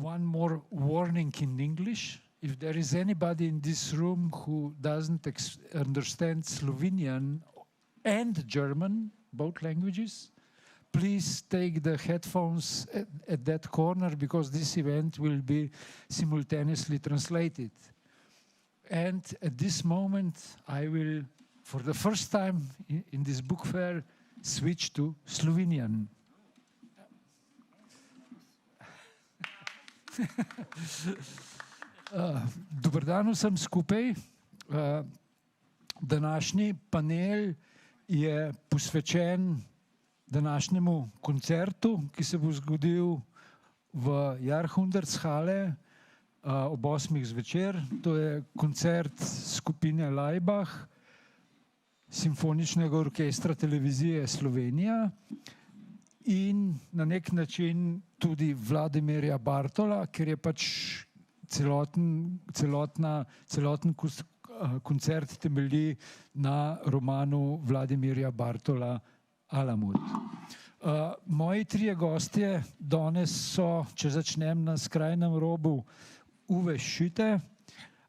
one more warning in English. If there is anybody in this room who doesn't understand Slovenian and German, both languages, please take the headphones at that corner, because this event will be simultaneously translated. And at this moment, I will, for the first time in this book fair, switch to Slovenian. Dober dan vsem skupaj. Današnji panel je posvečen današnjemu koncertu, ki se bo zgodil v Jahrhunderthalle ob 8. zvečer. To je koncert skupine Laibach, Simfoničnega orkestra Televizije Slovenija in na nek način tudi Vladimirja Bartola, ker je pač celoten koncert temelji na romanu Vladimirja Bartola Alamut. Moji trije gostje danes so, če začnem na skrajnem robu, Uwe Schütte,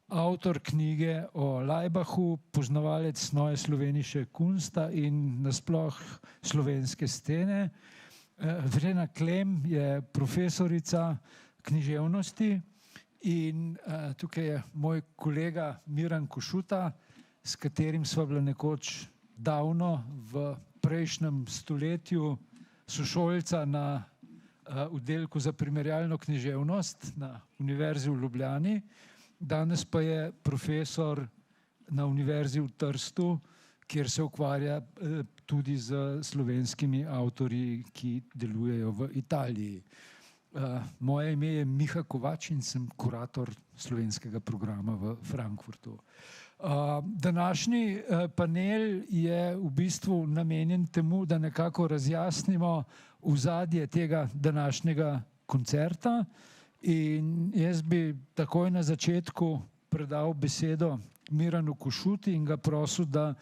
avtor knjige o Laibachu, poznavalec neue slovenische Kunsta in nasploh slovenske scene. Verena Klem je profesorica književnosti in tukaj je moj kolega Miran Košuta, s katerim sva bila nekoč davno v prejšnjem stoletju sošolca na oddelku za primerjalno književnost na Univerzi v Ljubljani. Danes pa je profesor na Univerzi v Trstu, kjer se ukvarja tudi z slovenskimi avtorji, ki delujejo v Italiji. Moje ime je Miha Kovač in sem kurator slovenskega programa v Frankfurtu. Današnji panel je v bistvu namenjen temu, da nekako razjasnimo ozadje tega današnjega koncerta. In jaz bi takoj na začetku predal besedo Miranu Košuti in ga prosil, da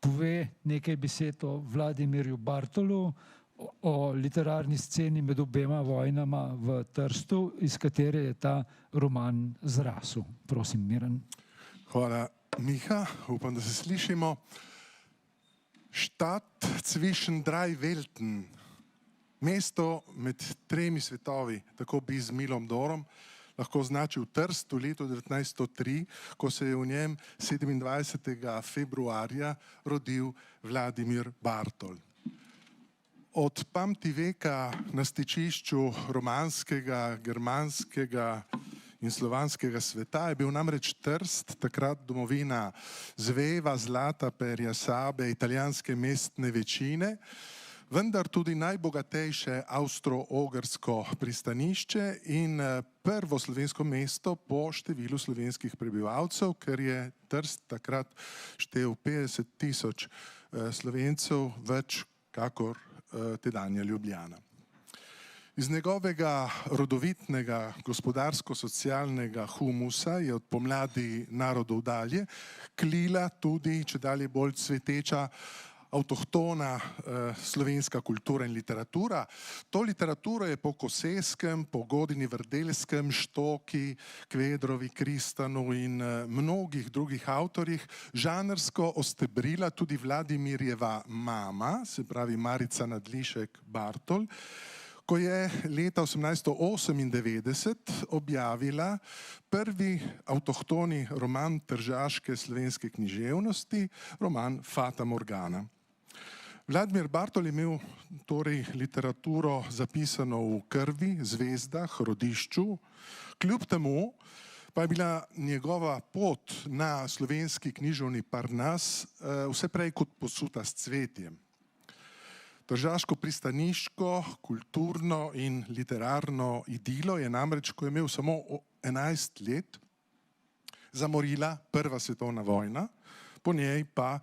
pove nekaj besed o Vladimirju Bartolu, o literarni sceni med obema vojnama v Trstu, iz katere je ta roman zrasel. Prosim, Miran. Hvala, Miha. Upam, da se slišimo. Stadt zwischen drei Welten. Mesto med tremi svetovi, tako bi z Milom Dorom lahko označil Trst v letu 1903, ko se je v njem 27. februarja rodil Vladimir Bartol. Od pamtiveka na stičišču romanskega, germanskega in slovanskega sveta je bil namreč Trst takrat domovina zveva, zlata, perja, Sabe, italijanske mestne večine, vendar tudi najbogatejše avstro-ogrsko pristanišče in prvo slovensko mesto po številu slovenskih prebivalcev, ker je Trst takrat štel 50 000 Slovencev, več kakor tedanja Ljubljana. Iz njegovega rodovitnega gospodarsko-socialnega humusa je od pomladi narodov dalje klila tudi čedalje bolj cveteča avtohtona slovenska kultura in literatura. To literaturo je po Koseskem, po Godini Verdelskem, Štoki, Kvedrovi, Kristanu in mnogih drugih avtorjih žanrsko ostebrila tudi Vladimirjeva mama, se pravi Marica Nadlišek Bartol, ko je leta 1898 objavila prvi avtohtoni roman tržaške slovenske književnosti, roman Fata Morgana. Vladimir Bartol je imel torej literaturo zapisano v krvi, zvezdah, rodišču, kljub temu pa je bila njegova pot na slovenski književni Parnas vse prej kot posuta s cvetjem. Tržaško pristaniško, kulturno in literarno idilo je namreč, ko je imel samo 11 let, zamorila Prva svetovna vojna, po njej pa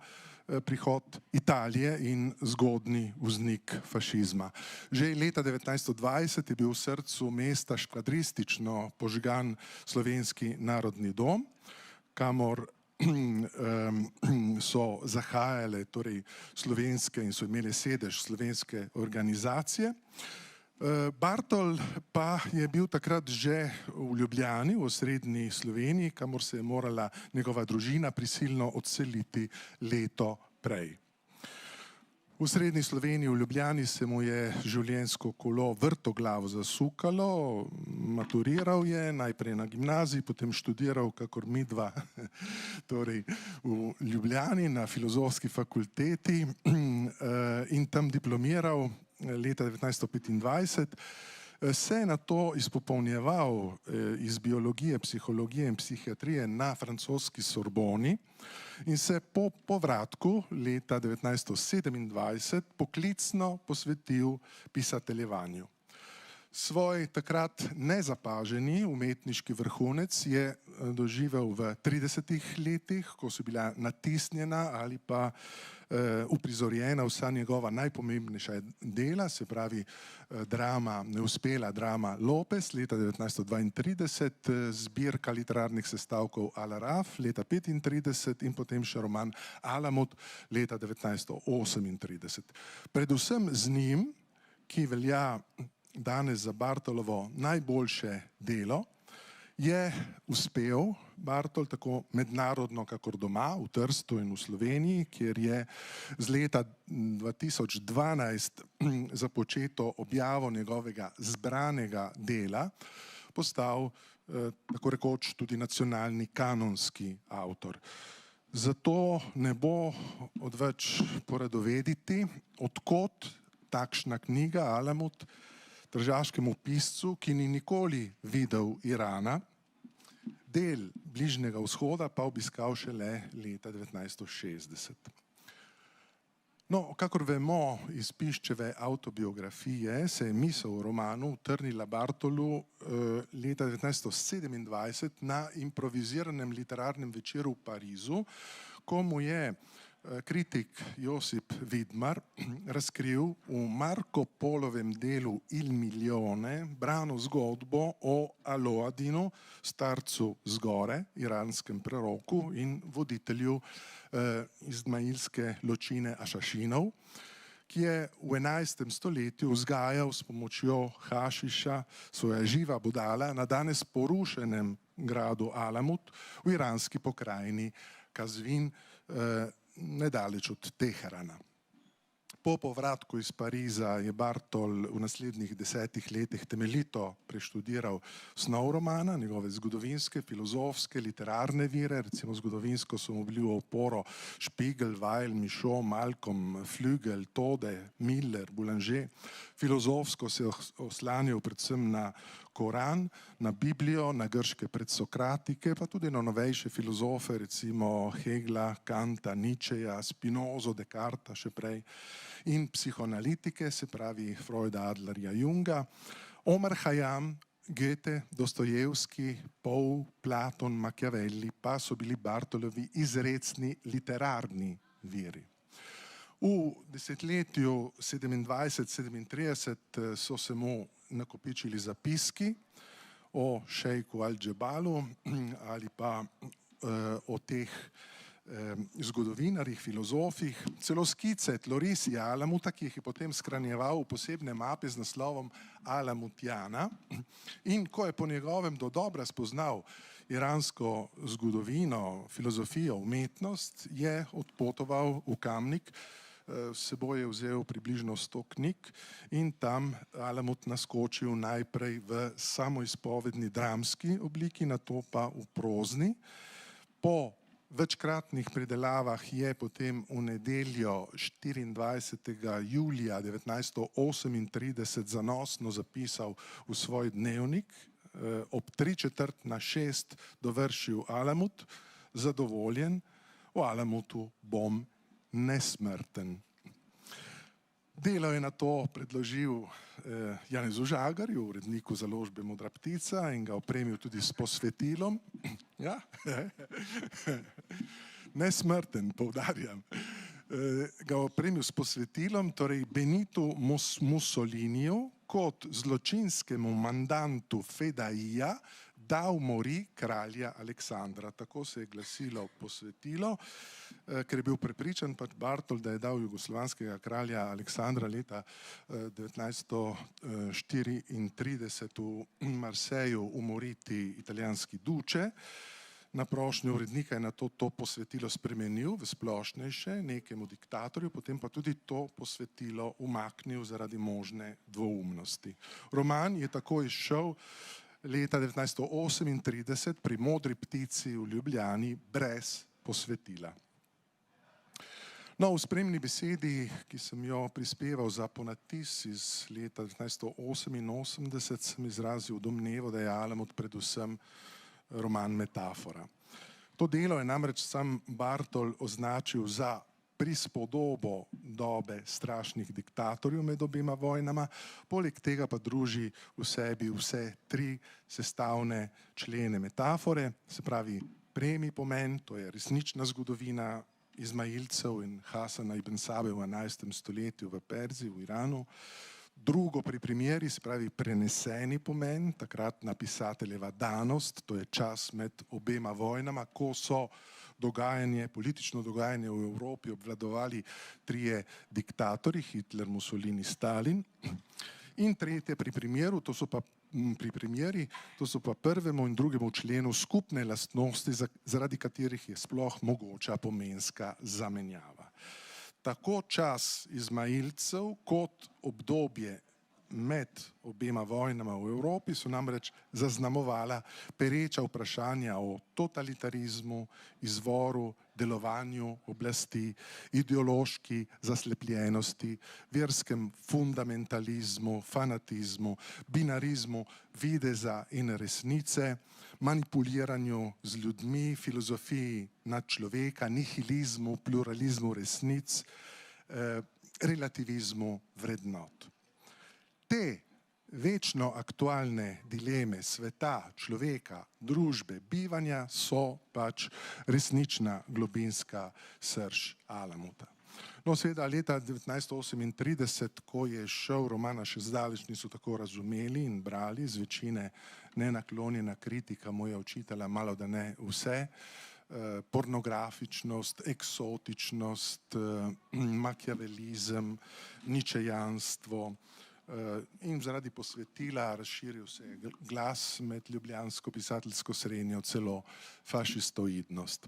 prihod Italije in zgodnji vznik fašizma. Že leta 1920 je bil v srcu mesta škvadristično požgan Slovenski narodni dom, kamor so zahajale torej slovenske in so imele sedež slovenske organizacije. Bartol pa je bil takrat že v Ljubljani, v osrednji Sloveniji, kamor se je morala njegova družina prisilno odseliti leto prej. V srednji Sloveniji, v Ljubljani, se mu je življenjsko kolo vrtoglavo zasukalo, maturiral je najprej na gimnaziji, potem študiral, kakor midva, torej v Ljubljani na Filozofski fakulteti in tam diplomiral leta 1925. Se je nato izpopolnjeval iz biologije, psihologije in psihiatrije na francoski Sorboni in se po povratku leta 1927 poklicno posvetil pisateljevanju. Svoj takrat nezapaženi umetniški vrhunec je doživel v 30 letih, ko so bila natisnjena ali pa uprizorjena vsa njegova najpomembnejša dela, se pravi drama, neuspela drama Lopez leta 1932, zbirka literarnih sestavkov Al-Araf leta 1935 in potem še roman Alamut leta 1938. Predvsem z njim, ki velja danes za Bartolovo najboljše delo, je uspel Bartol tako mednarodno, kakor doma, v Trstu in v Sloveniji, kjer je z leta 2012 započeto objavo njegovega zbranega dela postal tako rekoč tudi nacionalni kanonski avtor. Zato ne bo odveč poradovediti, odkot takšna knjiga Alamut tržaškemu piscu, ki ni nikoli videl Irana, del Bližnjega vzhoda pa obiskal šele leta 1960. No, kakor vemo iz Piščeve avtobiografije, se je misel o romanu utrnila Bartolu leta 1927 na improviziranem literarnem večeru v Parizu, ko mu je kritik Josip Vidmar razkril v Marco Polovem delu Il Milione brano zgodbo o Aloadinu, starcu z gore, iranskem preroku in voditelju izmailske ločine Ašašinov, ki je v 11. stoletju vzgajal s pomočjo hašiša svoja živa budala na danes porušenem gradu Alamut v iranski pokrajini Kazvin, nedaleč od Teherana. Po povratku iz Pariza je Bartol v naslednjih 10 letih temeljito preštudiral snov romana, njegove zgodovinske, filozofske, literarne vire, recimo zgodovinsko so mu bili v oporo Spiegel, Weil, Michaud, Malcolm, Flügel, Tode, Miller, Boulanger. Filozofsko se je oslanjal predvsem na Koran, na Biblijo, na grške predsokratike, pa tudi na novejše filozofe, recimo Hegla, Kanta, Nietzscheja, Spinozo, Descarta še prej, in psihoanalitike, se pravi Freuda, Adlerja, Junga, Omar Khayyam, Goethe, Dostojevski, Poe, Platon, Machiavelli pa so bili Bartolovi izrecni literarni viri. V desetletju 27-37 so se mu nakopičili zapiski o šejku Al-Džebalu ali pa o teh zgodovinarjih, filozofih, celo skice Tlorisija Alamuta, ki jih je potem shranjeval v posebne mape z naslovom Alamutiana, in ko je po njegovem dodobra spoznal iransko zgodovino, filozofijo, umetnost, je odpotoval v Kamnik, s seboj je vzel približno 100 knjig in tam Alamut naskočil najprej v samoizpovedni dramski obliki, nato pa v prozni. Po večkratnih predelavah je potem v nedeljo 24. julija 1938 zanosno zapisal v svoj dnevnik, ob 5:45 dovršil Alamut, zadovoljen, v Alamutu bom nesmrten. Delo je nato predložil Janezu Žagarju, uredniku založbe Modra ptica, in ga opremil tudi s posvetilom. Ja? Nesmrten, poudarjam. Ga opremil s posvetilom, torej Benitu Mussoliniju kot zločinskemu mandantu Fedaija, da umori kralja Aleksandra. Tako se je glasilo posvetilo, ker je bil prepričan pač Bartol, da je dal jugoslovanskega kralja Aleksandra leta 1934 v Marseju umoriti italijanski duče. Na prošnjo urednika je nato to posvetilo spremenil v splošnejše nekemu diktatorju, potem pa tudi to posvetilo umaknil zaradi možne dvoumnosti. Roman je tako izšel leta 1938 pri Modri ptici v Ljubljani brez posvetila. No, v spremni besedi, ki sem jo prispeval za ponatis iz leta 1988, sem izrazil domnevo, da je Alamut predvsem roman metafora. To delo je namreč sam Bartol označil za prispodobo dobe strašnih diktatorjev med obema vojnama, poleg tega pa druži v sebi vse tri sestavne člene metafore, se pravi premi pomen, to je resnična zgodovina Izmailcev in Hasana ibn Sabe v 11. stoletju v Perziji, v Iranu. Drugo pri primeri, se pravi preneseni pomen, takratna pisateljeva danost, to je čas med obema vojnama, ko so politično dogajanje v Evropi obvladovali trije diktatorji, Hitler, Mussolini, Stalin. In tretje pri primeru, to so pa prvemu in drugemu členu skupne lastnosti, zaradi katerih je sploh mogoča pomenska zamenjava. Tako čas Izmailcev kot obdobje med obema vojnama v Evropi so namreč zaznamovala pereča vprašanja o totalitarizmu, izvoru, delovanju oblasti, ideološki zaslepljenosti, verskem fundamentalizmu, fanatizmu, binarizmu videza in resnice, manipuliranju z ljudmi, filozofiji nadčloveka, nihilizmu, pluralizmu resnic, relativizmu vrednot. Te večno aktualne dileme sveta, človeka, družbe, bivanja so pač resnična globinska srž Alamuta. No, seveda leta 1938, ko je šel romana, še zdaleč niso tako razumeli in brali, z večine nenaklonjena kritika mu je očitala malo da ne vse, pornografičnost, eksotičnost, makiavelizem, ničejanstvo, in zaradi posvetila razširil se je glas med ljubljansko pisateljsko srenjo, celo fašistoidnost.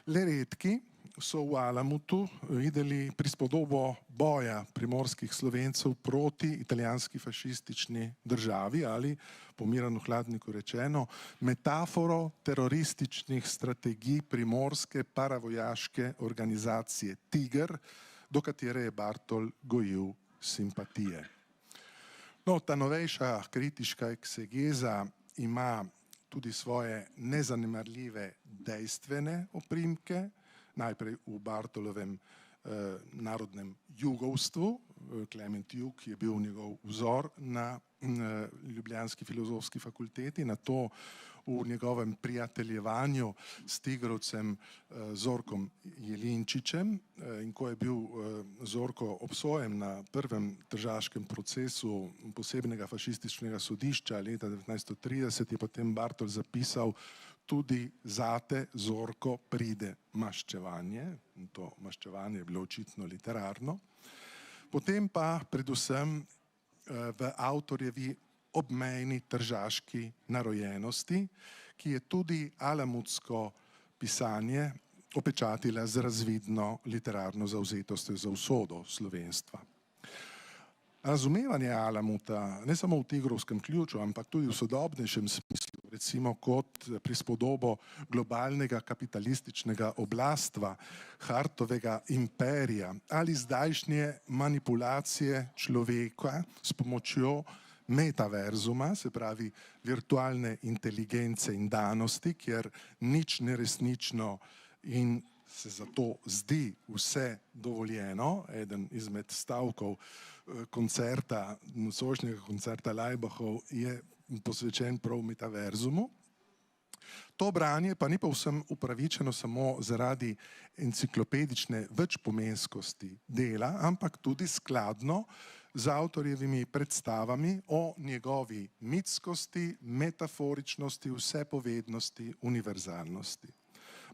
Le redki so v Alamutu videli prispodobo boja primorskih Slovencev proti italijanski fašistični državi ali, po Miranu Hladniku rečeno, metaforo terorističnih strategij primorske paravojaške organizacije Tiger, do katere je Bartol gojil simpatije. No, ta novejša kritiška eksegeza ima tudi svoje nezanemarljive dejstvene oprimke, najprej v Bartolovem narodnem jugovstvu. Klement Jug je bil njegov vzor na ljubljanski filozofski fakulteti, nato v njegovem prijateljevanju s tigrovcem Zorkom Jelinčičem, in ko je bil Zorko obsojen na prvem tržaškem procesu posebnega fašističnega sodišča leta 1930, je potem Bartol zapisal: tudi zate, Zorko, pride maščevanje. In to maščevanje je bilo očitno literarno. Potem pa predvsem v avtorjevi obmejni tržaški narojenosti, ki je tudi alamutsko pisanje opečatila z razvidno literarno zavzetostjo za usodo slovenstva. Razumevanje Alamuta, ne samo v tigrovskem ključu, ampak tudi v sodobnejšem smislu, recimo kot prispodobo globalnega kapitalističnega oblastva, Hartovega imperija ali zdajšnje manipulacije človeka s pomočjo metaverzuma, se pravi virtualne inteligence in danosti, kjer nič neresnično in se zato zdi vse dovoljeno. Eden izmed stavkov koncerta, nocojšnjega koncerta Laibachov je posvečen prav metaverzumu. To branje pa ni povsem upravičeno samo zaradi enciklopedične večpomenskosti dela, ampak tudi skladno z avtorjevimi predstavami o njegovi mitskosti, metaforičnosti, vsepovednosti, univerzalnosti.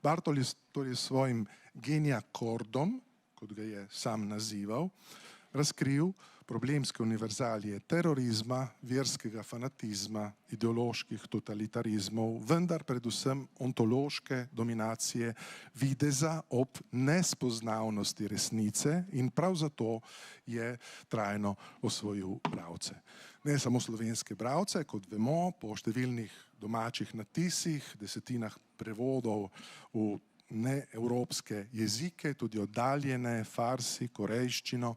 Bartol je torej svojim genija kordom, kot ga je sam nazival, razkril problemske univerzalije terorizma, verskega fanatizma, ideoloških totalitarizmov, vendar predvsem ontološke dominacije videza ob nespoznavnosti resnice in prav zato je trajno osvojil bralce. Ne samo slovenske bralce, kot vemo, po številnih domačih natisih, desetinah prevodov v neevropske jezike, tudi oddaljene, farsi, korejščino,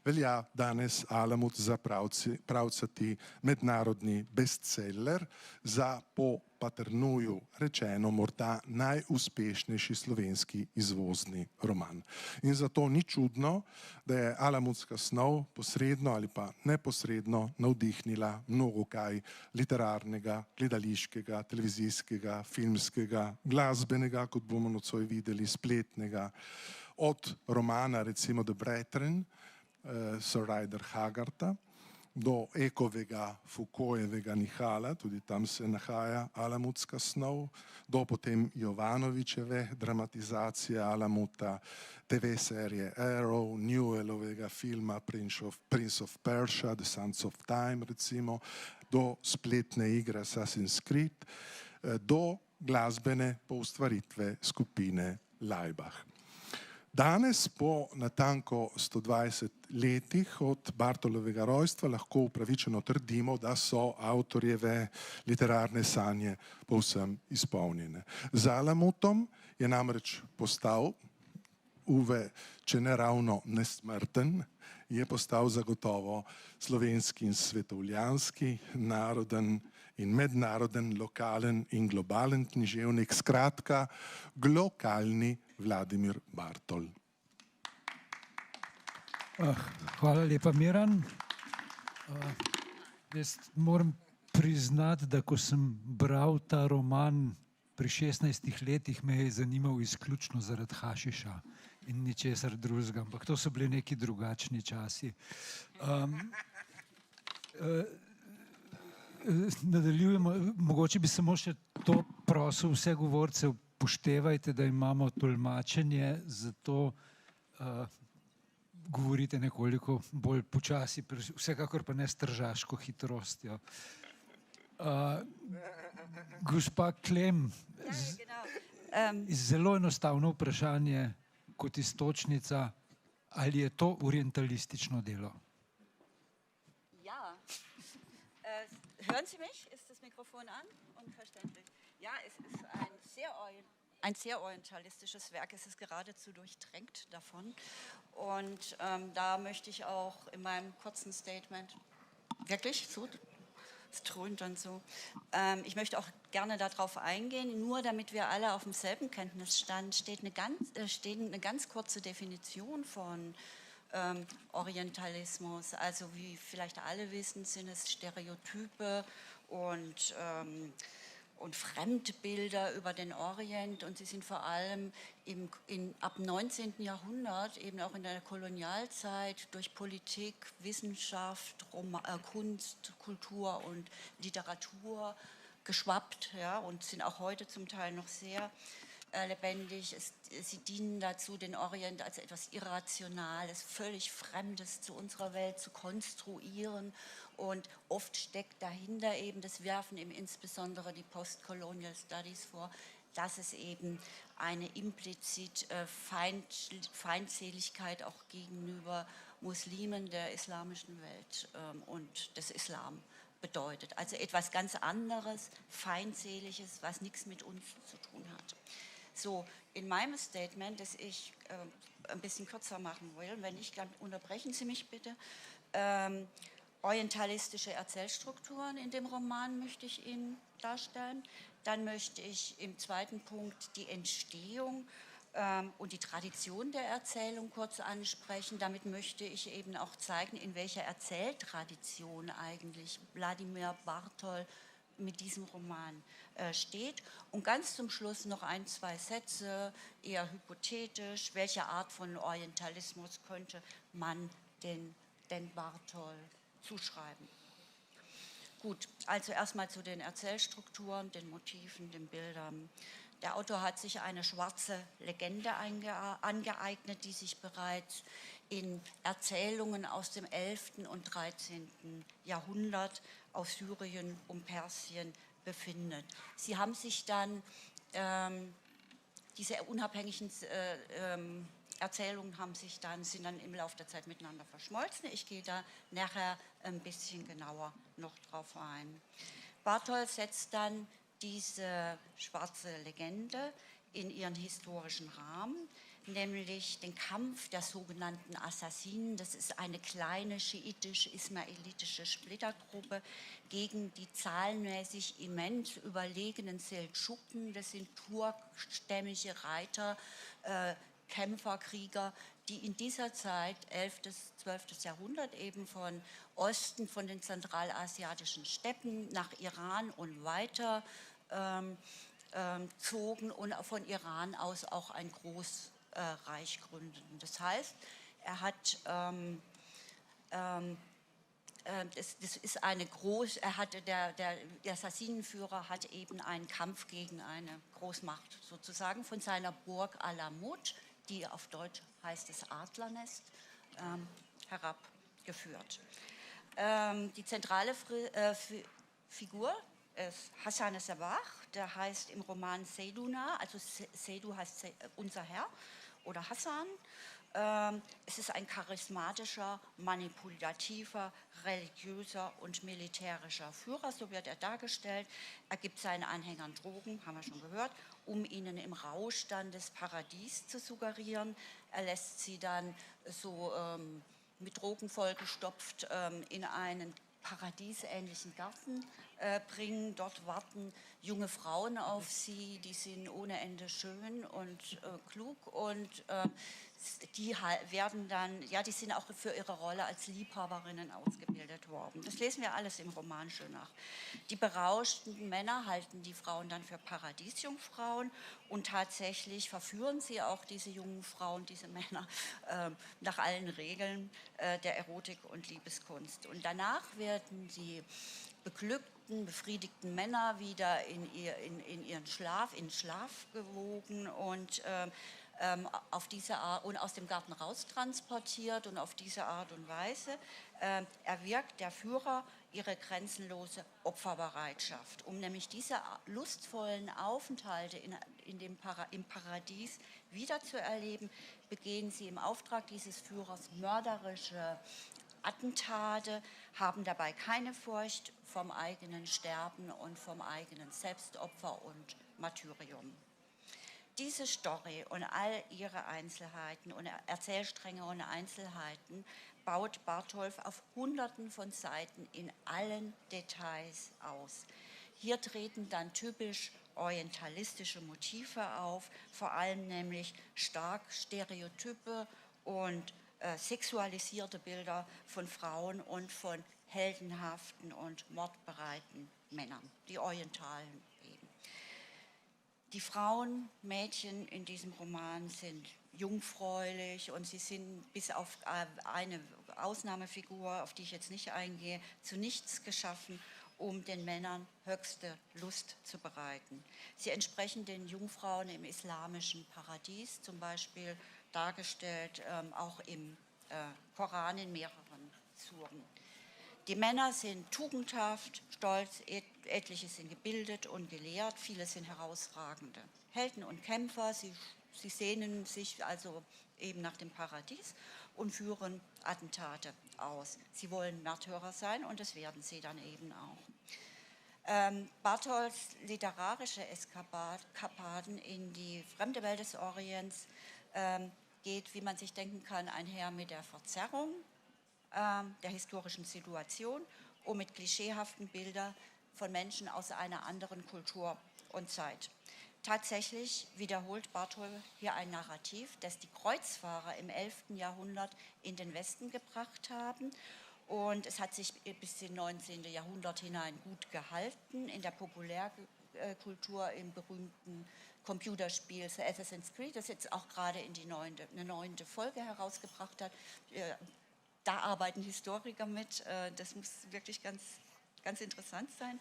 velja danes Alamut za pravcati mednarodni bestseller, za po Paternuju rečeno morda najuspešnejši slovenski izvozni roman. In zato ni čudno, da je alamutska snov posredno ali pa neposredno navdihnila mnogo kaj literarnega, gledališkega, televizijskega, filmskega, glasbenega, kot bomo nocoj videli, spletnega, od romana recimo The Brethren, Sir Rider Haggarta, do Ekovega, Foucaultjevega Nihala, tudi tam se nahaja alamutska snov, do potem Jovanovićeve dramatizacije Alamuta, TV serije Arrow, Newellovega filma Prince of Persia, The Sands of Time recimo, do spletne igre Assassin's Creed, do glasbene poustvaritve skupine Laibach. Danes, po natanko 120 letih od Bartolovega rojstva, lahko upravičeno trdimo, da so avtorjeve literarne sanje povsem izpolnjene. Z Alamutom je namreč postal, Uwe, če ne ravno nesmrten, je postal zagotovo slovenski in svetovljanski, naroden in mednaroden, lokalen in globalen književnik, skratka, glokalni Vladimir Bartol. Hvala lepa, Miran. Jaz moram priznati, da ko sem bral ta roman pri 16 letih, me je zanimal izključno zaradi hašiša in ničesar drugega, ampak to so bili neki drugačni časi. Nadaljujemo, mogoče bi samo še to prosil vse govorce, upoštevajte, da imamo tolmačenje, zato govorite nekoliko bolj počasi, vsekakor pa ne s tržaško hitrostjo. Gospa Klem, zelo enostavno vprašanje kot iztočnica, ali je to orientalistično delo? Ja. Hören Sie mich? Ist das Mikrofon an? Unverständlich. Ja, es ist ein sehr orientalistisches Werk. Es ist geradezu durchtränkt davon. Und da möchte ich auch in meinem kurzen Statement, wirklich so, es dröhnt dann so, ich möchte auch gerne darauf eingehen, nur damit wir alle auf demselben Kenntnisstand steht eine ganz kurze Definition von Orientalismus. Also wie vielleicht alle wissen, sind es Stereotype und Fremdbilder über den Orient, und sie sind vor allem ab 19. Jahrhundert, eben auch in der Kolonialzeit, durch Politik, Wissenschaft, Kunst, Kultur und Literatur geschwappt, ja, und sind auch heute zum Teil noch sehr lebendig. Sie dienen dazu, den Orient als etwas Irrationales, völlig Fremdes zu unserer Welt zu konstruieren. Und oft steckt dahinter eben, das werfen eben insbesondere die Postcolonial Studies vor, dass es eben eine implizit Feindseligkeit auch gegenüber Muslimen der islamischen Welt und des Islam bedeutet. Also etwas ganz anderes, Feindseliges, was nichts mit uns zu tun hat. So, in meinem Statement, das ich ein bisschen kürzer machen will, wenn nicht, dann unterbrechen Sie mich bitte. Orientalistische Erzählstrukturen in dem Roman möchte ich Ihnen darstellen. Dann möchte ich im zweiten Punkt die Entstehung und die Tradition der Erzählung kurz ansprechen. Damit möchte ich eben auch zeigen, in welcher Erzähltradition eigentlich Wladimir Bartol mit diesem Roman steht. Und ganz zum Schluss noch ein, zwei Sätze, eher hypothetisch, welche Art von Orientalismus könnte man denn denn Barthol zuschreiben? Gut, also erstmal zu den Erzählstrukturen, den Motiven, den Bildern. Der Autor hat sich eine schwarze Legende angeeignet, die sich bereits in Erzählungen aus dem 11. und 13. Jahrhundert aus Syrien und Persien befindet. Sie haben sich dann, diese unabhängigen Erzählungen sind dann im Laufe der Zeit miteinander verschmolzen. Ich gehe da nachher ein bisschen genauer noch drauf ein. Barthol setzt dann diese schwarze Legende in ihren historischen Rahmen, nämlich den Kampf der sogenannten Assassinen. Das ist eine kleine schiitisch-ismailitische Splittergruppe gegen die zahlenmäßig immens überlegenen Seldschuken. Das sind turkstämmige Reiter, Kämpfer, Krieger, die in dieser Zeit, 11. bis 12. Jahrhundert, eben von Osten, von den zentralasiatischen Steppen nach Iran und weiter zogen und von Iran aus auch ein Großreich gründeten. Das heißt, er hat das ist eine groß, der Assassinenführer hat eben einen Kampf gegen eine Großmacht sozusagen von seiner Burg Alamut, die auf Deutsch heißt es Adlernest, herabgeführt. Die zentrale Figur ist Hassan Sabah, der heißt im Roman Seyduna, also Seydu heißt unser Herr oder Hassan. Es ist ein charismatischer, manipulativer, religiöser und militärischer Führer, so wird er dargestellt. Er gibt seinen Anhängern Drogen, haben wir schon gehört, um ihnen im Rausch dann das Paradies zu suggerieren. Er lässt sie dann so mit Drogen vollgestopft in einen paradiesähnlichen Garten bringen. Dort warten junge Frauen auf sie, die sind ohne Ende schön und klug und die werden dann, ja, die sind auch für ihre Rolle als Liebhaberinnen ausgebildet worden. Das lesen wir alles im Roman schön nach. Die berauschten Männer halten die Frauen dann für Paradiesjungfrauen und tatsächlich verführen sie auch diese jungen Frauen, diese Männer, nach allen Regeln der Erotik und Liebeskunst. Und danach werden die beglückten, befriedigten Männer wieder in ihren Schlaf gewogen und auf diese Art und aus dem Garten raustransportiert, und auf diese Art und Weise erwirkt der Führer ihre grenzenlose Opferbereitschaft, um nämlich diese lustvollen Aufenthalte im Paradies wiederzuerleben, begehen sie im Auftrag dieses Führers mörderische Attentate, haben dabei keine Furcht vom eigenen Sterben und vom eigenen Selbstopfer und Martyrium. Diese Story und all ihre Einzelheiten und Erzählstränge und Einzelheiten baut Bartholf auf Hunderten von Seiten in allen Details aus. Hier treten dann typisch orientalistische Motive auf, vor allem nämlich stark stereotype und sexualisierte Bilder von Frauen und von heldenhaften und mordbereiten Männern, die Orientalen eben. Die Frauen, Mädchen in diesem Roman sind jungfräulich und sie sind bis auf eine Ausnahmefigur, auf die ich jetzt nicht eingehe, zu nichts geschaffen, um den Männern höchste Lust zu bereiten. Sie entsprechen den Jungfrauen im islamischen Paradies, zum Beispiel dargestellt auch im Koran in mehreren Suren. Die Männer sind tugendhaft, stolz, etliche sind gebildet und gelehrt, viele sind herausragende Helden und Kämpfer. Sie sehnen sich also eben nach dem Paradies und führen Attentate aus. Sie wollen Märtyrer sein und das werden sie dann eben auch. Bartholds literarische Eskapaden in die fremde Welt des Orients geht, wie man sich denken kann, einher mit der Verzerrung der historischen Situation und mit klischeehaften Bildern von Menschen aus einer anderen Kultur und Zeit. Tatsächlich wiederholt Bartholf hier ein Narrativ, das die Kreuzfahrer im 11. Jahrhundert in den Westen gebracht haben. Und es hat sich bis ins 19. Jahrhundert hinein gut gehalten. In der Populärkultur, im berühmten Computerspiel The Assassin's Creed, das jetzt auch gerade in eine 9. Folge herausgebracht hat. da arbeiten Historiker mit. Das muss wirklich ganz, ganz interessant sein.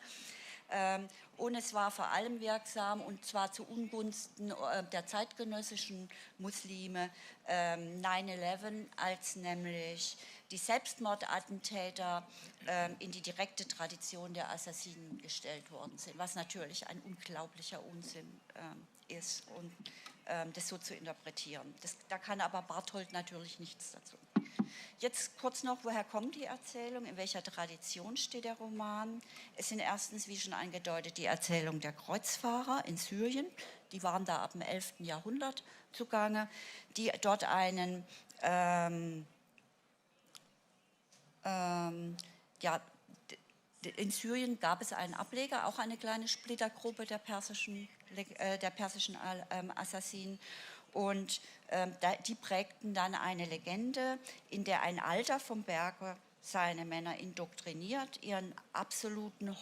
Und es war vor allem wirksam, und zwar zu Ungunsten der zeitgenössischen Muslime, 9/11, als nämlich die Selbstmordattentäter in die direkte Tradition der Assassinen gestellt worden sind, was natürlich ein unglaublicher Unsinn ist, und das so zu interpretieren. Da kann aber Barthold natürlich nichts dazu. Jetzt kurz noch, woher kommt die Erzählung, in welcher Tradition steht der Roman? Es sind erstens, wie schon angedeutet, die Erzählung der Kreuzfahrer in Syrien, die waren da ab dem 11. Jahrhundert zugange, die dort einen, in Syrien gab es einen Ableger, auch eine kleine Splittergruppe der persischen Assassinen. Und die prägten dann eine Legende, in der ein Alter vom Berge seine Männer indoktriniert, ihren absoluten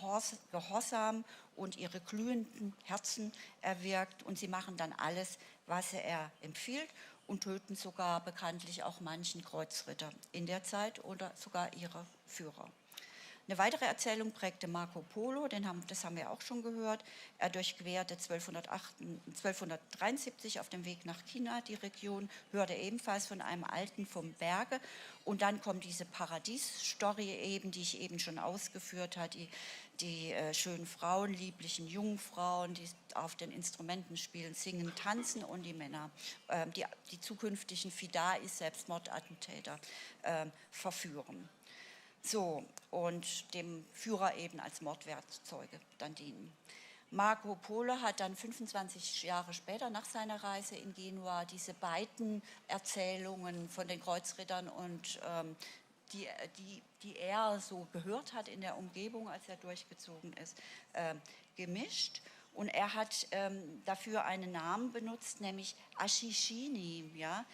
Gehorsam und ihre glühenden Herzen erwirkt, und sie machen dann alles, was er empfiehlt, und töten sogar bekanntlich auch manchen Kreuzritter in der Zeit oder sogar ihre Führer. Eine weitere Erzählung prägte Marco Polo, das haben wir auch schon gehört. Er durchquerte 1273 auf dem Weg nach China die Region, hörte ebenfalls von einem Alten vom Berge, und dann kommt diese Paradies-Story eben, die ich eben schon ausgeführt habe, die schönen Frauen, lieblichen Jungfrauen, die auf den Instrumenten spielen, singen, tanzen, und die Männer, die zukünftigen Fidais, Selbstmordattentäter, verführen. So, und dem Führer eben als Mordwerkzeuge dann dienen. Marco Polo hat dann 25 Jahre später nach seiner Reise in Genua diese beiden Erzählungen von den Kreuzrittern und die er so gehört hat in der Umgebung, als er durchgezogen ist, gemischt. Und er hat dafür einen Namen benutzt, nämlich Ashishini. Ja?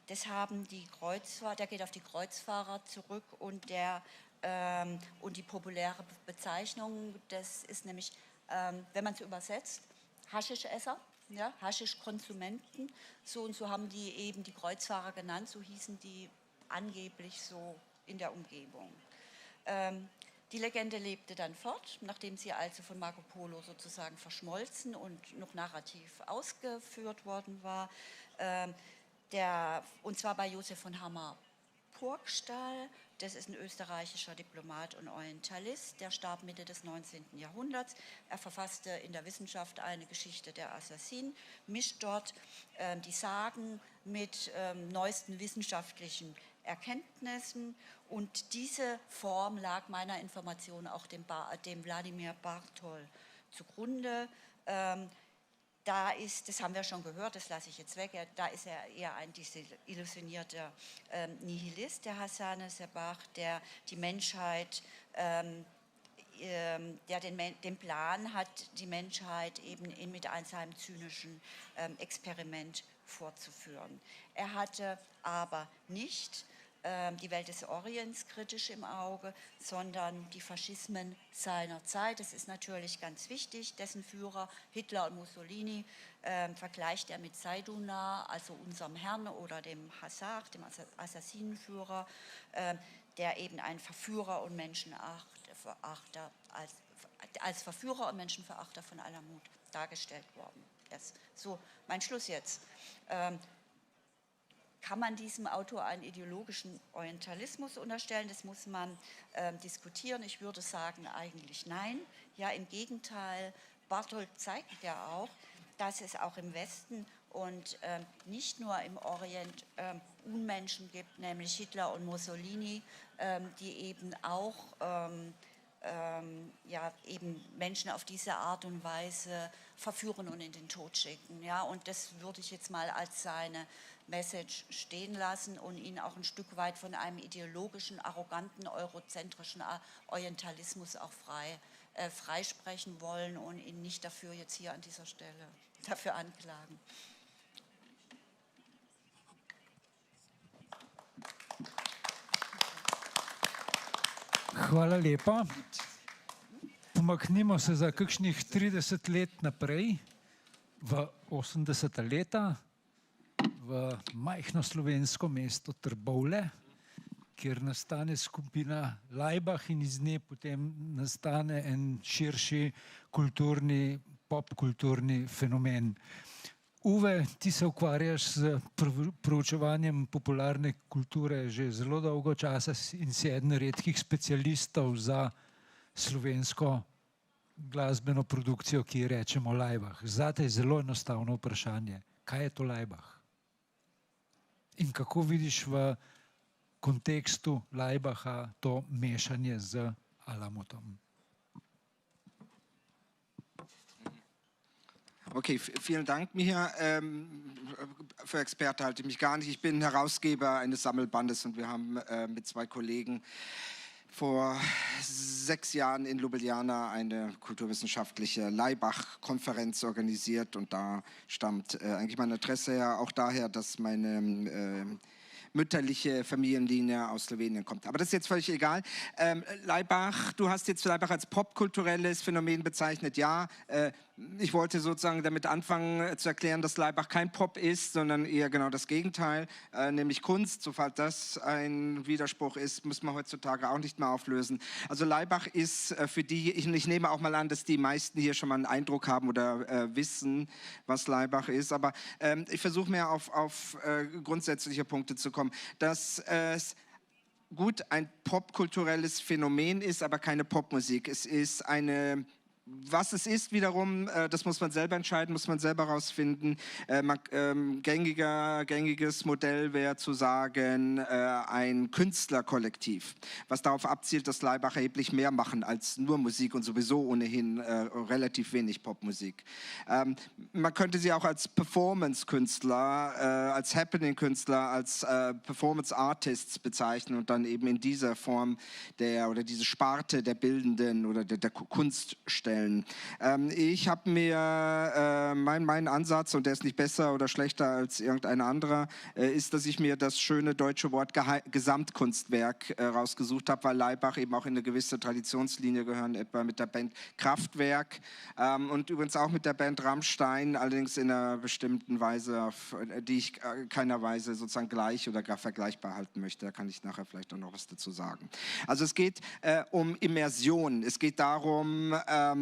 Das haben die Kreuzfahrer, der geht auf die Kreuzfahrer zurück, und die populäre Bezeichnung, das ist nämlich, wenn man es übersetzt, Haschischesser, ja? Haschischkonsumenten. So und so haben die eben die Kreuzfahrer genannt, so hießen die angeblich so in der Umgebung. Die Legende lebte dann fort, nachdem sie also von Marco Polo sozusagen verschmolzen und noch narrativ ausgeführt worden war. Und zwar bei Josef von Hammer-Purgstall. Das ist ein österreichischer Diplomat und Orientalist, der starb Mitte des 19. Jahrhunderts. Er verfasste in der Wissenschaft eine Geschichte der Assassinen, mischt dort die Sagen mit neuesten wissenschaftlichen Erkenntnissen, und diese Form lag meiner Information auch dem Wladimir Bartol zugrunde. Das haben wir schon gehört, das lasse ich jetzt weg, da ist er eher ein desillusionierter Nihilist, der Hassan Sebach, der die Menschheit, der den Plan hat, die Menschheit eben mit einem zynischen Experiment fortzuführen. Er hatte aber nicht die Welt des Orients kritisch im Auge, sondern die Faschismen seiner Zeit. Das ist natürlich ganz wichtig. Dessen Führer Hitler und Mussolini vergleicht er mit Saidullah, also unserem Herrn, oder dem Hassar, dem Assassinenführer, der eben ein Verführer und Menschenverachter, als Verführer und Menschenverachter von Alamut dargestellt worden ist. So, mein Schluss jetzt. Kann man diesem Autor einen ideologischen Orientalismus unterstellen? Das muss man diskutieren. Ich würde sagen, eigentlich nein. Ja, im Gegenteil, Barthold zeigt ja auch, dass es auch im Westen und nicht nur im Orient Unmenschen gibt, nämlich Hitler und Mussolini, die eben auch eben Menschen auf diese Art und Weise verführen und in den Tod schicken. Ja? Und das würde ich jetzt mal als seine Message stehen lassen und ihn auch ein Stück weit von einem ideologischen, arroganten, eurozentrischen Orientalismus auch freisprechen wollen und ihn nicht dafür jetzt hier an dieser Stelle dafür anklagen. Hvala lepa. Pomaknimo se za kakšnih 30 let naprej, v 80. leta, v majhno slovensko mesto Trbovlje, kjer nastane skupina Laibach in iz nje potem nastane en širši kulturni, popkulturni fenomen. Uwe, ti se ukvarjaš z proučevanjem popularne kulture že zelo dolgo časa in si eden redkih specialistov za slovensko glasbeno produkcijo, ki ji rečemo Laibach. Zate je zelo enostavno vprašanje. Kaj je to Laibach? In kako vidiš v kontekstu Laibacha to mešanje z Alamutom? Okay, vielen Dank, Micha. Für Experte halte ich mich gar nicht. Ich bin Herausgeber eines Sammelbandes und wir haben mit 2 Kollegen vor 6 Jahren in Ljubljana eine kulturwissenschaftliche Laibach-Konferenz organisiert und da stammt eigentlich mein Interesse her, auch daher, dass meine mütterliche Familienlinie aus Slowenien kommt. Aber das ist jetzt völlig egal. Laibach, du hast jetzt Laibach als popkulturelles Phänomen bezeichnet. Ja, ich wollte sozusagen damit anfangen zu erklären, dass Laibach kein Pop ist, sondern eher genau das Gegenteil, nämlich Kunst. Sofern das ein Widerspruch ist, muss man heutzutage auch nicht mehr auflösen. Also Laibach ist für die, ich nehme auch mal an, dass die meisten hier schon mal einen Eindruck haben oder wissen, was Laibach ist, aber ich versuche mehr auf grundsätzliche Punkte zu kommen, dass es gut ein popkulturelles Phänomen ist, aber keine Popmusik. Es ist eine... Was es ist wiederum, das muss man selber entscheiden, muss man selber rausfinden. Gängiges Modell wäre zu sagen, ein Künstlerkollektiv, was darauf abzielt, dass Laibach erheblich mehr machen als nur Musik und sowieso ohnehin relativ wenig Popmusik. Man könnte sie auch als Performance-Künstler, als Happening-Künstler, als Performance-Artists bezeichnen und dann eben in dieser Form oder diese Sparte der Bildenden oder der Kunst stellen. Ich habe mir, mein Ansatz, und der ist nicht besser oder schlechter als irgendein anderer, ist, dass ich mir das schöne deutsche Wort Gesamtkunstwerk rausgesucht habe, weil Laibach eben auch in eine gewisse Traditionslinie gehören, etwa mit der Band Kraftwerk und übrigens auch mit der Band Rammstein, allerdings in einer bestimmten Weise, die ich keiner Weise sozusagen gleich oder gar vergleichbar halten möchte. Da kann ich nachher vielleicht auch noch was dazu sagen. Also es geht um Immersion. Es geht darum,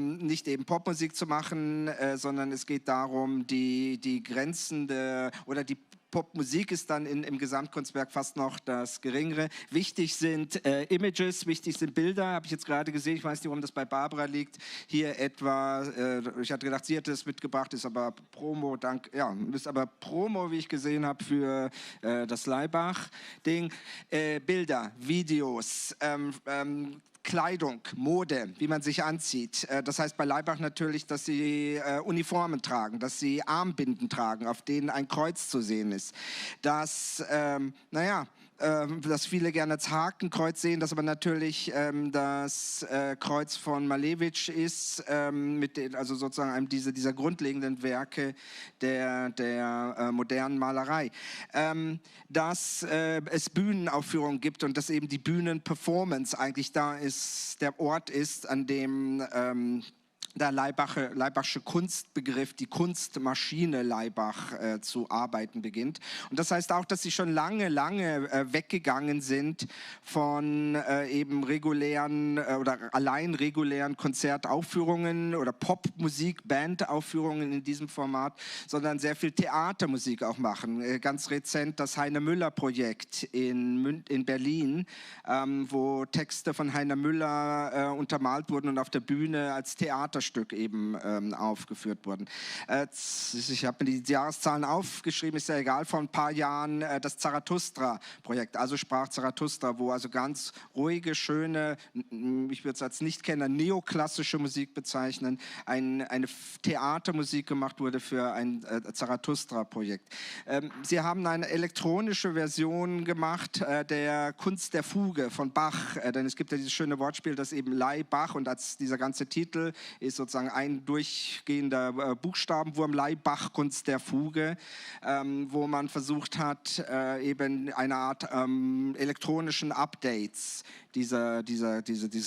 nicht eben Popmusik zu machen, sondern es geht darum, die Grenzen oder die Popmusik ist dann im Gesamtkunstwerk fast noch das Geringere. Wichtig sind Images, wichtig sind Bilder, habe ich jetzt gerade gesehen, ich weiß nicht, warum das bei Barbara liegt, hier etwa, ich hatte gedacht, sie hätte es mitgebracht, ist aber Promo, ist aber Promo, wie ich gesehen habe, für das Laibach-Ding. Bilder, Videos, Kleidung, Mode, wie man sich anzieht. Das heißt bei Laibach natürlich, dass sie Uniformen tragen, dass sie Armbinden tragen, auf denen ein Kreuz zu sehen ist. Dass, dass viele gerne das Hakenkreuz sehen, dass aber natürlich das Kreuz von Malevich ist, also sozusagen einem dieser grundlegenden Werke der modernen Malerei. Dass es Bühnenaufführungen gibt und dass eben die Bühnenperformance eigentlich da ist, der Ort ist, an dem der Laibachsche Kunstbegriff, die Kunstmaschine Laibach zu arbeiten beginnt. Und das heißt auch, dass sie schon lange weggegangen sind von eben regulären oder allein regulären Konzertaufführungen oder Popmusik, Bandaufführungen in diesem Format, sondern sehr viel Theatermusik auch machen. Ganz rezent das Heine-Müller-Projekt in Berlin, wo Texte von Heiner Müller untermalt wurden und auf der Bühne als Theaterstück eben aufgeführt wurden. Ich habe mir die Jahreszahlen aufgeschrieben, ist ja egal, vor ein paar Jahren das Zarathustra-Projekt, also sprach Zarathustra, wo also ganz ruhige, schöne, ich würde es als Nichtkenner, neoklassische Musik bezeichnen, eine Theatermusik gemacht wurde für ein Zarathustra-Projekt. Sie haben eine elektronische Version gemacht der Kunst der Fuge von Bach, denn es gibt ja dieses schöne Wortspiel, das eben Laibach und als dieser ganze Titel ist ist sozusagen ein durchgehender Buchstabenwurm, Leibach-Kunst der Fuge, wo man versucht hat, eben eine Art elektronischen Updates diese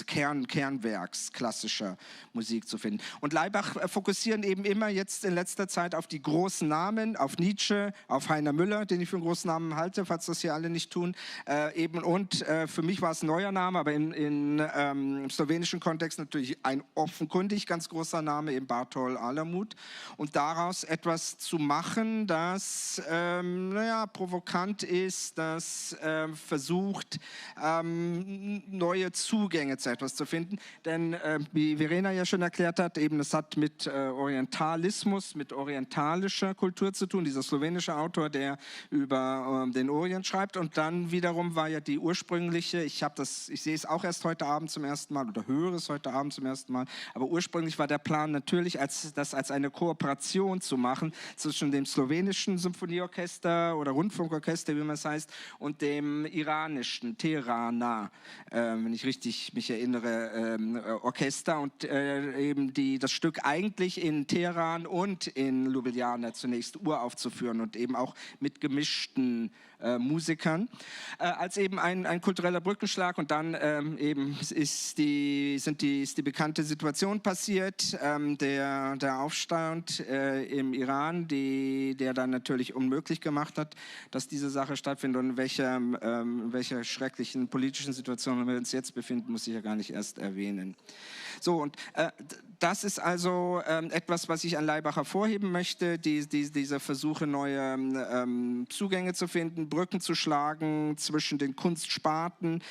Kernwerks klassischer Musik zu finden. Und Laibach fokussieren eben immer jetzt in letzter Zeit auf die großen Namen, auf Nietzsche, auf Heiner Müller, den ich für einen großen Namen halte, falls das hier alle nicht tun. Für mich war es ein neuer Name, aber im slowenischen Kontext natürlich ein offenkundig ganz großer Name, eben Bartol Alamut. Und daraus etwas zu machen, das provokant ist, das versucht, neue Zugänge zu etwas zu finden. Denn wie Verena ja schon erklärt hat, eben das hat mit Orientalismus, mit orientalischer Kultur zu tun. Dieser slowenische Autor, der über den Orient schreibt. Und dann wiederum war ja die ursprüngliche, ich sehe es auch erst heute Abend zum ersten Mal oder höre es heute Abend zum ersten Mal, aber ursprünglich war der Plan natürlich, das als eine Kooperation zu machen zwischen dem slowenischen Symphonieorchester oder Rundfunkorchester, wie man es heißt, und dem iranischen Teheraner, wenn ich richtig mich erinnere, Orchester und eben das Stück eigentlich in Teheran und in Ljubljana zunächst uraufzuführen und eben auch mit gemischten Musikern, als eben ein kultureller Brückenschlag. Und dann eben ist die bekannte Situation passiert, der Aufstand im Iran, der dann natürlich unmöglich gemacht hat, dass diese Sache stattfindet. Und in welcher schrecklichen politischen Situation wir uns jetzt befinden, muss ich ja gar nicht erst erwähnen. So, und das ist also etwas, was ich an Laibach hervorheben möchte, diese Versuche, neue Zugänge zu finden, Brücken zu schlagen zwischen den Kunstsparten.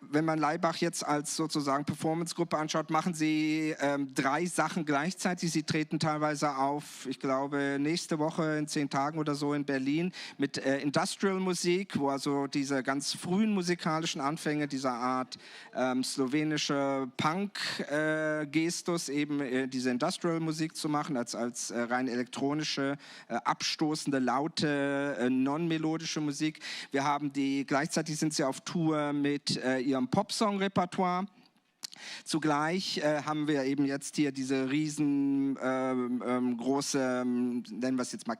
Wenn man Laibach jetzt als sozusagen Performancegruppe anschaut, machen sie 3 Sachen gleichzeitig. Sie treten teilweise auf, ich glaube, nächste Woche in 10 Tagen oder so in Berlin mit Industrial-Musik, wo also diese ganz frühen musikalischen Anfänge dieser Art slowenische Punk-Gestus eben diese Industrial-Musik zu machen, als rein elektronische, abstoßende, laute, non-melodische Musik. Wir haben gleichzeitig sind sie auf Tour mit ihrem Popsong-Repertoire. Zugleich haben wir eben jetzt hier diese riesengroße, nennen wir es jetzt mal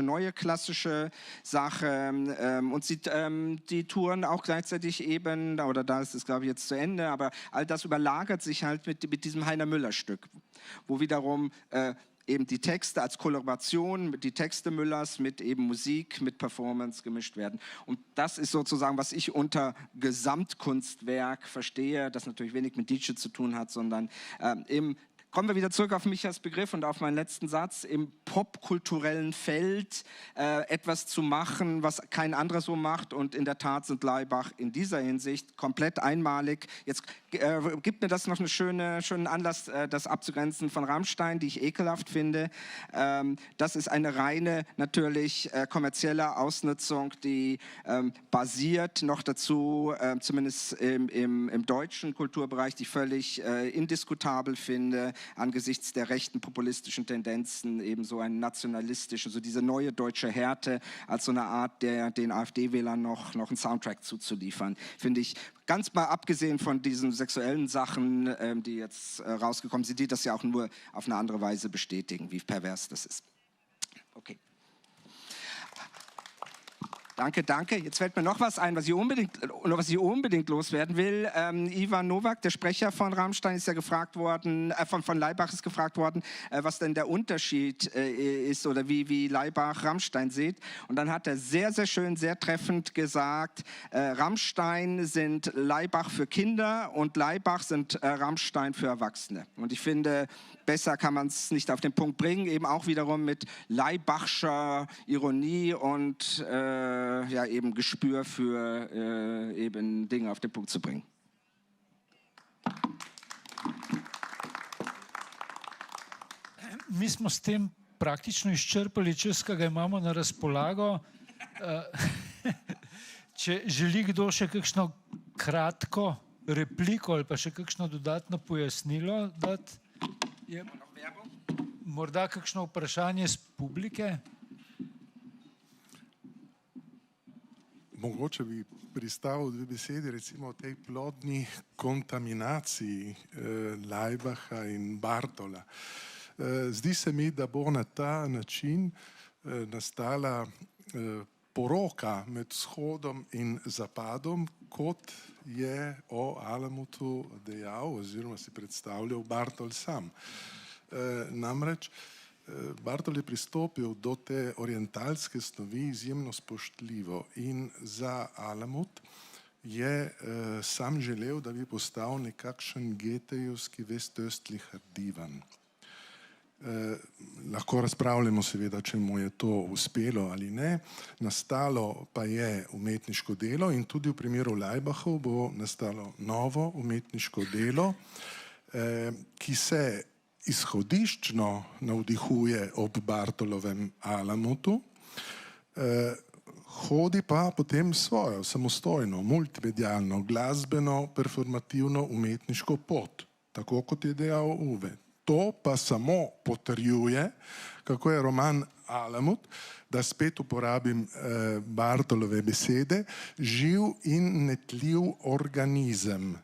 neue klassische Sache. Und die touren auch gleichzeitig eben, oder da ist es glaube ich jetzt zu Ende, aber all das überlagert sich halt mit diesem Heiner Müller-Stück, wo wiederum eben die Texte als Kollaboration, die Texte Müllers mit eben Musik, mit Performance gemischt werden. Und das ist sozusagen, was ich unter Gesamtkunstwerk verstehe, das natürlich wenig mit Nietzsche zu tun hat, sondern kommen wir wieder zurück auf mich als Begriff und auf meinen letzten Satz, im popkulturellen Feld etwas zu machen, was kein anderer so macht. Und in der Tat sind Laibach in dieser Hinsicht komplett einmalig. Jetzt gibt mir das noch einen schönen Anlass, das abzugrenzen von Rammstein, die ich ekelhaft finde. Das ist eine reine, natürlich kommerzielle Ausnutzung, die basiert noch dazu, zumindest im deutschen Kulturbereich, die ich völlig indiskutabel finde, angesichts der rechten populistischen Tendenzen, eben so einen nationalistischen, so diese neue deutsche Härte als so eine Art, den AfD-Wählern noch einen Soundtrack zuzuliefern, finde ich, ganz mal abgesehen von diesen sexuellen Sachen, die jetzt rausgekommen sind, die das ja auch nur auf eine andere Weise bestätigen, wie pervers das ist. Okay. Danke. Jetzt fällt mir noch was ein, was ich unbedingt loswerden will. Ivan Novak, der Sprecher von Rammstein, ist ja gefragt worden, von Laibach ist gefragt worden, was denn der Unterschied ist oder wie Laibach Rammstein sieht. Und dann hat er sehr, sehr schön, sehr treffend gesagt, Rammstein sind Laibach für Kinder und Laibach sind Rammstein für Erwachsene. Und ich finde, besser kann man es nicht auf den Punkt bringen, eben auch wiederum mit Laibachscher Ironie und eben Gespür für eben Dinge auf den Punkt zu bringen. Mi smo s tem praktično izčrpali čas, ki ga imamo na razpolago. Če želi kdo še kakšno kratko repliko ali pa še kakšno dodatno pojasnilo dati, je morda kakšno vprašanje z publike? mogoče bi pristavil dve besedi recimo o tej plodni kontaminaciji Laibacha in Bartola. Zdi se mi, da bo na ta način nastala poroka med vzhodom in zapadom, kot je o Alamutu dejal oziroma si predstavljal Bartol sam. Namreč Bartol je pristopil do te orientalske snovi izjemno spoštljivo in za Alamut je sam želel, da bi postal nekakšen getejevski vestöstlicher divan. Lahko razpravljamo seveda, če mu je to uspelo ali ne. Nastalo pa je umetniško delo in tudi v primeru Laibachov bo nastalo novo umetniško delo, ki se izhodiščno navdihuje ob Bartolovem Alamutu, hodi pa potem svojo samostojno, multimedialno, glasbeno, performativno umetniško pot, tako kot je dejal Uwe. To pa samo potrjuje, kako je roman Alamut, da spet uporabim Bartolove besede, živ in netljiv organizem,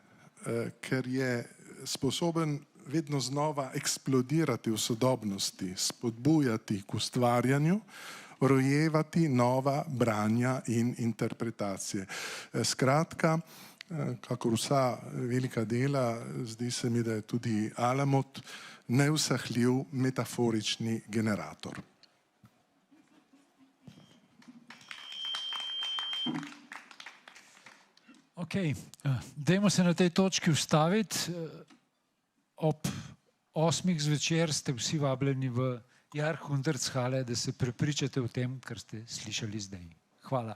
ker je sposoben vedno znova eksplodirati v sodobnosti, spodbujati k ustvarjanju, rojevati nova branja in interpretacije. Skratka, kakor vsa velika dela, zdi se mi, da je tudi Alamut neusahljiv metaforični generator. Ok, dajmo se na tej točki ustaviti. Ob 8. zvečer ste vsi vabljeni v Jahrhunderthalle, da se prepričate o tem, kar ste slišali zdaj. Hvala.